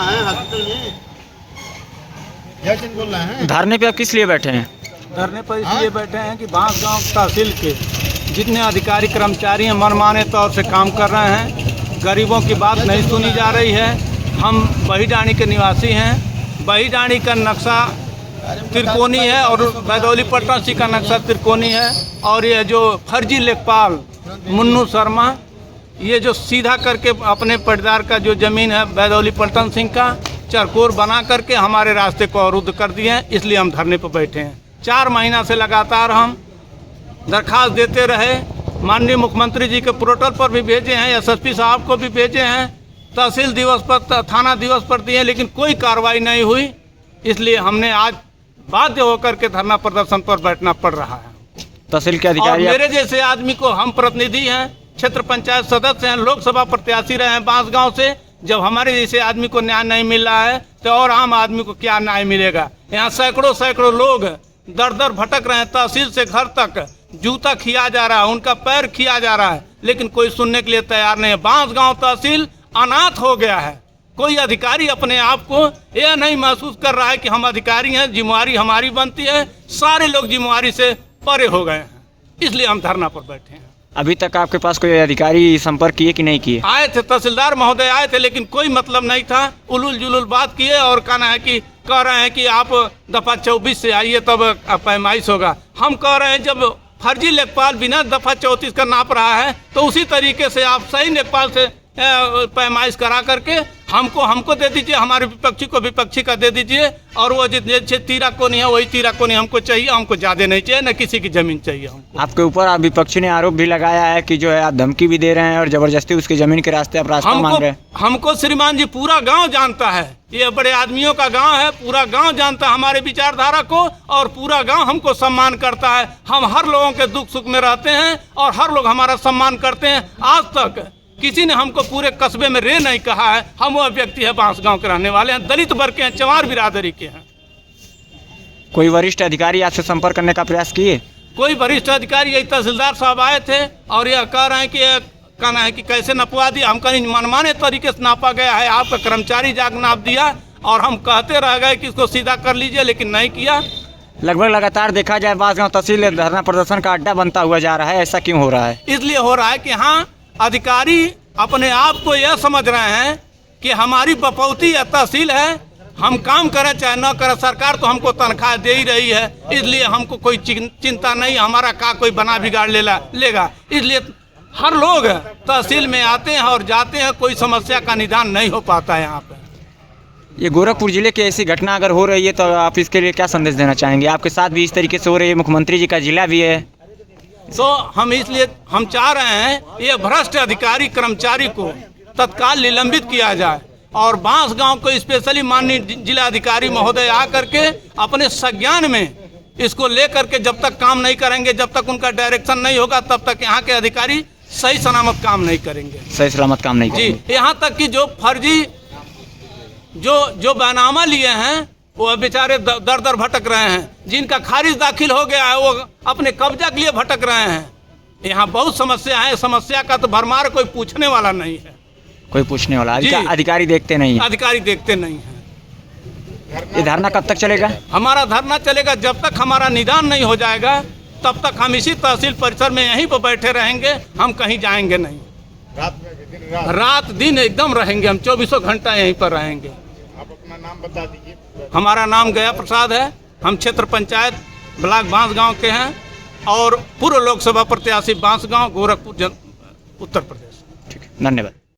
कहाँ हैं? हॉस्पिटल में क्या चीज बोल रहे हैं? धरने पे आप किस लिए बैठे हैं? धरने पर इसलिए बैठे हैं कि बांसगांव तहसील के जितने अधिकारी कर्मचारी हैं मनमाने तौर से काम कर रहे हैं। गरीबों की बात नहीं सुनी जा रही है। हम बहीडाणी के निवासी हैं। बहीडाणी का नक्शा त्रिकोणी है और बैदौली पट्टन का नक्शा त्रिकोणी है। और ये जो फर्जी लेखपाल मुन्नू शर्मा, ये जो सीधा करके अपने पटदार का जो ज़मीन है बैदौली पट्टन सिंह का चरकोर बना करके हमारे रास्ते को अवरुद्ध कर दिए हैं। इसलिए हम धरने पर बैठे हैं। 4 महीना से लगातार हम दरखास्त देते रहे। माननीय मुख्यमंत्री जी के पोर्टल पर भी भेजे हैं, एसएसपी साहब को भी भेजे हैं, तहसील दिवस पर, थाना दिवस पर दिए, लेकिन कोई कार्रवाई नहीं हुई। इसलिए हमने आज बाध्य होकर के धरना प्रदर्शन पर बैठना पड़ रहा है। तहसील के अधिकारी मेरे जैसे आदमी को, हम प्रतिनिधि हैं, क्षेत्र पंचायत सदस्य हैं, लोकसभा प्रत्याशी रहे हैं बांसगांव से। जब हमारे जैसे आदमी को न्याय नहीं मिल रहा है तो और आम आदमी को क्या न्याय मिलेगा? यहाँ सैकड़ों लोग दर दर भटक रहे हैं। तहसील से घर तक जूता खिया जा रहा है, उनका पैर खिया जा रहा है, लेकिन कोई सुनने के लिए तैयार नहीं है। बांसगांव तहसील अनाथ हो गया है। कोई अधिकारी अपने आप को यह नहीं महसूस कर रहा है कि हम अधिकारी हैं, जिम्मेवारी हमारी बनती है। सारे लोग जिम्मेवारी से परे हो गए हैं। इसलिए हम धरना पर बैठे हैं। अभी तक आपके पास कोई अधिकारी संपर्क किए कि नहीं किए? आए थे, तहसीलदार महोदय आए थे, लेकिन कोई मतलब नहीं था। उलूल जुलूल बात किए और कह रहे हैं कि आप दफा 24 से आइए तब पैमाइश होगा। हम कह रहे हैं जब फर्जी लेखपाल बिना दफा 34 का नाप रहा है तो उसी तरीके से आप सही लेखपाल से पैमाइश करा करके हमको दे दीजिए, हमारे विपक्षी को विपक्षी का दे दीजिए। और वो जितने तीरा कोनी है वही तीरा कोनी हमको चाहिए। हमको ज़्यादा नहीं चाहिए, न किसी की ज़मीन चाहिए हमको। आपके ऊपर विपक्षी ने आरोप भी लगाया है कि जो है आप धमकी भी दे रहे हैं और जबरदस्ती उसकी ज़मीन के रास्ते आप रास्ता मांग रहे हैं। हमको श्रीमान जी पूरा गाँव जानता है, ये बड़े आदमियों का गाँव है, पूरा गाँव जानता है हमारे विचारधारा को और पूरा गाँव हमको सम्मान करता है। हम हर लोगों के दुख सुख में रहते हैं और हर लोग हमारा सम्मान करते हैं। आज तक किसी ने हमको पूरे कस्बे में रे नहीं कहा है। हम वो व्यक्ति है, बांसगांव के रहने वाले हैं, दलित वर्ग के हैं, चमार बिरादरी के हैं। कोई वरिष्ठ अधिकारी आपसे संपर्क करने का प्रयास किए? कोई वरिष्ठ अधिकारी, यही तहसीलदार साहब आए थे और यह कह रहे हैं कि कहना है कि कैसे नपवा दिया। हम कहीं मनमाने तरीके से नापा गया है, आपका कर्मचारी जाकर नाप दिया और हम कहते रह गए कि इसको सीधा कर लीजिए, लेकिन नहीं किया। लगभग लगातार देखा जाए बांसगांव तहसील धरना प्रदर्शन का अड्डा बनता हुआ जा रहा है। ऐसा क्यों हो रहा है? इसलिए हो रहा है कि हाँ, अधिकारी अपने आप को यह समझ रहे हैं कि हमारी बपौती या तहसील है, हम काम करें चाहे न करें, सरकार तो हमको तनख्वाह दे ही रही है। इसलिए हमको कोई चिंता नहीं, हमारा का कोई बना बिगाड़ लेगा। इसलिए हर लोग तहसील में आते हैं और जाते हैं, कोई समस्या का निदान नहीं हो पाता है यहाँ पे। ये गोरखपुर जिले की ऐसी घटना अगर हो रही है तो आप इसके लिए क्या संदेश देना चाहेंगे? आपके साथ भी इस तरीके से हो रही है, मुख्यमंत्री जी का जिला भी है। तो हम चाह रहे हैं ये भ्रष्ट अधिकारी कर्मचारी को तत्काल निलंबित किया जाए और बांसगांव को स्पेशली माननीय जिला अधिकारी महोदय आकर के अपने संज्ञान में इसको लेकर के जब तक काम नहीं करेंगे, जब तक उनका डायरेक्शन नहीं होगा, तब तक यहाँ के अधिकारी सही सलामत काम नहीं करेंगे। सही सलामत काम नहीं करेंगे जी। यहाँ तक कि जो फर्जी जो बैनामा लिए हैं वो बेचारे दर दर भटक रहे हैं। जिनका खारिज दाखिल हो गया है वो अपने कब्जा के लिए भटक रहे हैं। यहाँ बहुत समस्या है। समस्या का तो भरमार, कोई पूछने वाला नहीं है। कोई पूछने वाला अधिकारी देखते नहीं है। अधिकारी देखते नहीं है। ये धरना कब तक चलेगा? हमारा धरना चलेगा जब तक हमारा निदान नहीं हो जाएगा, तब तक हम इसी तहसील परिसर में यहीं पर बैठे रहेंगे। हम कहीं जाएंगे नहीं। रात दिन एकदम रहेंगे, हम 24 घंटा यहीं पर रहेंगे। आप अपना नाम बता दीजिए। हमारा नाम गया प्रसाद है। हम क्षेत्र पंचायत ब्लॉक बांसगांव के हैं और पूर्व लोकसभा प्रत्याशी बांसगांव, गोरखपुर, उत्तर प्रदेश। ठीक है, धन्यवाद।